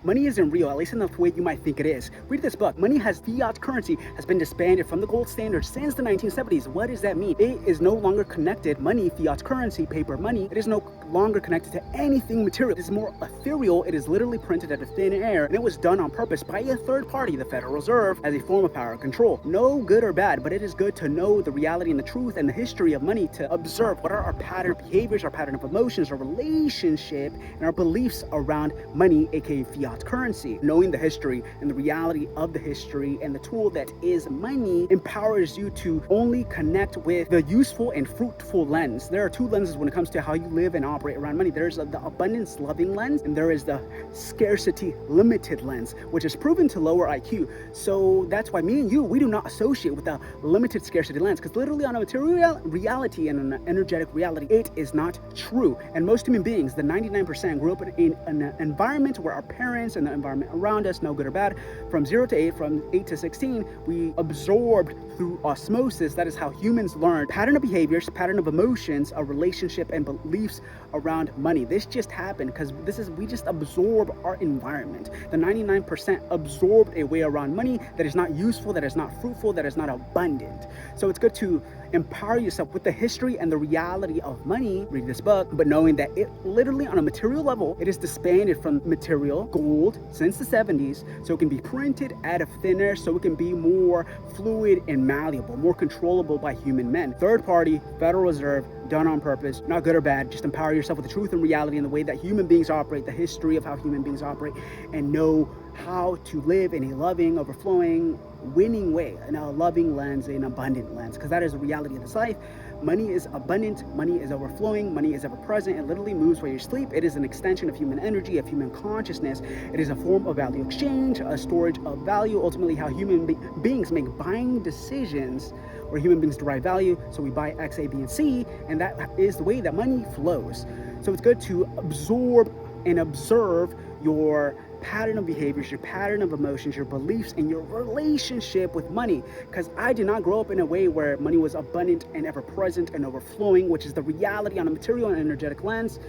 Money isn't real, at least in the way you might think it is. Read this book. Fiat currency has been disbanded from the gold standard since the 1970s. What does that mean? It is no longer connected. Money, fiat currency, paper money, it is no longer connected to anything material. It is more ethereal. It is literally printed out of thin air, and it was done on purpose by a third party, the Federal Reserve, as a form of power control. No good or bad, but it is good to know the reality and the truth and the history of money, to observe what are our pattern behaviors, our pattern of emotions, our relationship, and our beliefs around money, aka fiat currency. Knowing the history and the reality of the history and the tool that is money empowers you to only connect with the useful and fruitful lens. There are two lenses when it comes to how you live and operate around money. There's the abundance loving lens, and there is the scarcity limited lens, which is proven to lower IQ. So that's why me and you, we do not associate with the limited scarcity lens, because literally on a material reality and an energetic reality, it is not true. And most human beings, the 99%, grew up in an environment where our parents and the environment around us, no good or bad, from 0 to 8, from 8 to 16, we absorbed through osmosis. That is how humans learn pattern of behaviors, pattern of emotions, a relationship and beliefs around money. This just happened because we just absorb our environment. The 99% absorbed a way around money that is not useful, that is not fruitful, that is not abundant. So it's good to empower yourself with the history and the reality of money. Read this book, but knowing that it literally on a material level, it is disbanded from material gold since the 70s, so it can be printed out of thin air, so it can be more fluid and malleable, more controllable by human men. Third party, Federal Reserve, done on purpose, not good or bad. Just empower yourself with the truth and reality and the way that human beings operate, the history of how human beings operate, and know how to live in a loving, overflowing, winning way, in a loving lens, an abundant lens, because that is the reality of this life. Money is abundant, money is overflowing, money is ever present. It literally moves while you sleep. It is an extension of human energy, of human consciousness. It is a form of value exchange, a storage of value, ultimately how human beings make buying decisions, where human beings derive value. So we buy X, A, B, and C, and that is the way that money flows. So it's good to absorb and observe your pattern of behaviors, your pattern of emotions, your beliefs, and your relationship with money. Because I did not grow up in a way where money was abundant and ever present and overflowing, which is the reality on a material and energetic lens.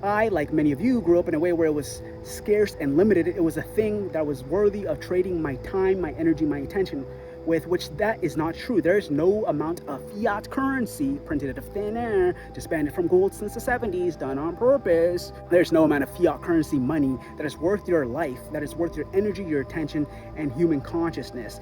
I, like many of you, grew up in a way where it was scarce and limited. It was a thing that was worthy of trading my time, my energy, my attention with, which that is not true. There is no amount of fiat currency printed out of thin air, disbanded from gold since the 70s, done on purpose. There's no amount of fiat currency money that is worth your life, that is worth your energy, your attention, and human consciousness.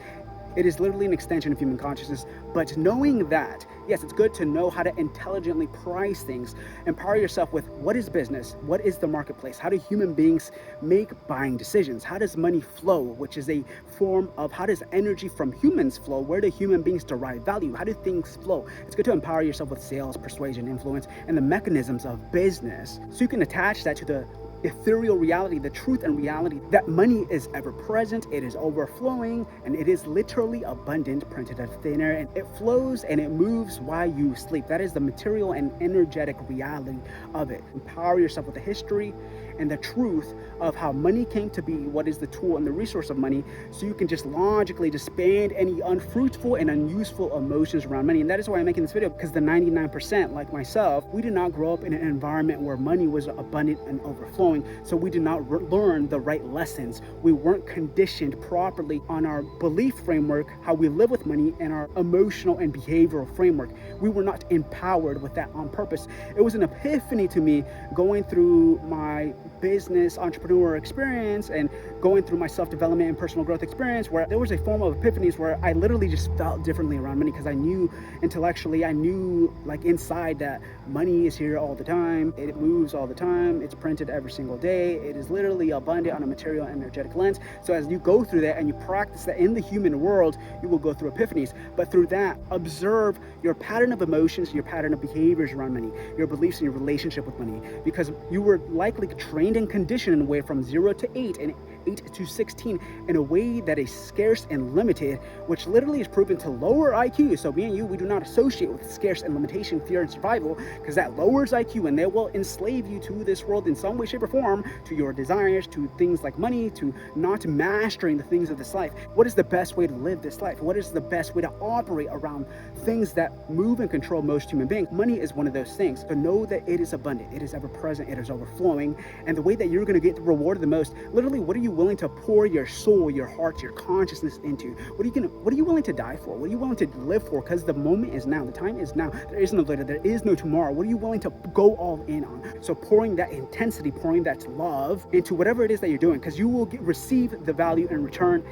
It is literally an extension of human consciousness. But knowing that, yes, it's good to know how to intelligently price things. Empower yourself with what is business? What is the marketplace? How do human beings make buying decisions? How does money flow, which is a form of how does energy from humans flow? Where do human beings derive value? How do things flow? It's good to empower yourself with sales, persuasion, influence, and the mechanisms of business, so you can attach that to the ethereal reality, the truth and reality that money is ever present, it is overflowing, and it is literally abundant, printed out of thin air, and it flows and it moves while you sleep. That is the material and energetic reality of it. Empower yourself with the history and the truth of how money came to be, what is the tool and the resource of money, so you can just logically disband any unfruitful and unuseful emotions around money. And that is why I'm making this video, because the 99%, like myself, we did not grow up in an environment where money was abundant and overflowing, so we did not learn the right lessons. We weren't conditioned properly on our belief framework, how we live with money, and our emotional and behavioral framework. We were not empowered with that on purpose. It was an epiphany to me going through my business entrepreneur experience and going through my self-development and personal growth experience, where there was a form of epiphanies where I literally just felt differently around money, because I knew intellectually, I knew like inside that money is here all the time, it moves all the time, it's printed every single day, it is literally abundant on a material and energetic lens. So as you go through that and you practice that in the human world, you will go through epiphanies. But through that, observe your pattern of emotions, your pattern of behaviors around money, your beliefs and your relationship with money, because you were likely trained and conditioned in a way from 0 to 8 and 8 to 16 in a way that is scarce and limited, which literally is proven to lower IQ. So me and you, we do not associate with scarce and limitation, fear and survival, because that lowers IQ and they will enslave you to this world in some way, shape, or form, to your desires, to things like money, to not mastering the things of this life. What is the best way to live this life? What is the best way to operate around things that move and control most human beings? Money is one of those things. So know that it is abundant, it is ever present, it is overflowing, and the way that you're going to get rewarded the most, literally, what are you you willing to pour your soul, your heart, your consciousness into? What are you willing to die for? What are you willing to live for? Because the moment is now. The time is now. There is no later. There is no tomorrow. What are you willing to go all in on? So pouring that intensity, pouring that love into whatever it is that you're doing, because you will receive the value in return.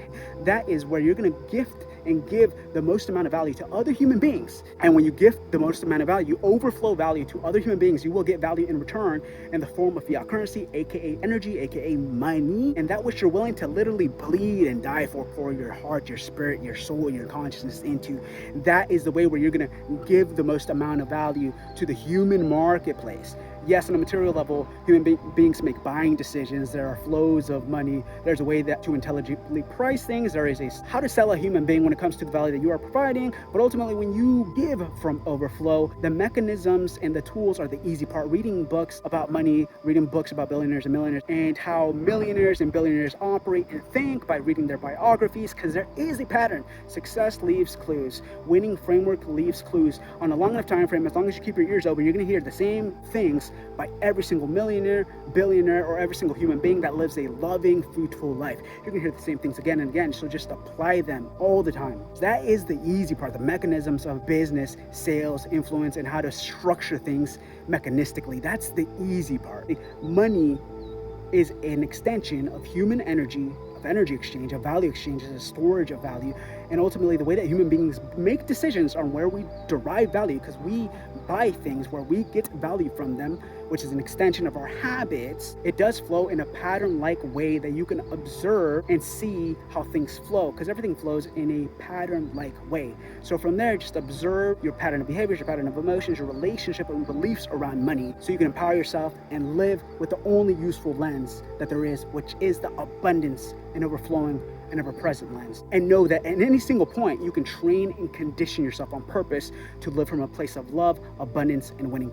That is where you're going to gift and give the most amount of value to other human beings. And when you gift the most amount of value, you overflow value to other human beings, you will get value in return in the form of fiat currency, aka energy, aka money. And that which you're willing to literally bleed and die for, pour your heart, your spirit, your soul, your consciousness into, that is the way where you're going to give the most amount of value to the human marketplace. Yes, on a material level, human beings make buying decisions. There are flows of money. There's a way that to intelligently price things. There is a how to sell a human being when it comes to the value that you are providing. But ultimately, when you give from overflow, the mechanisms and the tools are the easy part. Reading books about money, reading books about billionaires and millionaires, and how millionaires and billionaires operate and think by reading their biographies, because there is a pattern. Success leaves clues. Winning framework leaves clues. On a long enough time frame, as long as you keep your ears open, you're going to hear the same things by every single millionaire, billionaire, or every single human being that lives a loving, fruitful life. You're gonna hear the same things again and again, so just apply them all the time. That is the easy part, the mechanisms of business, sales, influence, and how to structure things mechanistically. That's the easy part. Money is an extension of human energy, of energy exchange, of value exchange, as a storage of value, and ultimately the way that human beings make decisions on where we derive value, because we buy things where we get value from them, which is an extension of our habits. It does flow in a pattern-like way that you can observe and see how things flow, because everything flows in a pattern-like way. So from there, just observe your pattern of behaviors, your pattern of emotions, your relationship and beliefs around money, so you can empower yourself and live with the only useful lens that there is, which is the abundance and overflowing and ever-present lens. And know that at any single point, you can train and condition yourself on purpose to live from a place of love, abundance, and winning.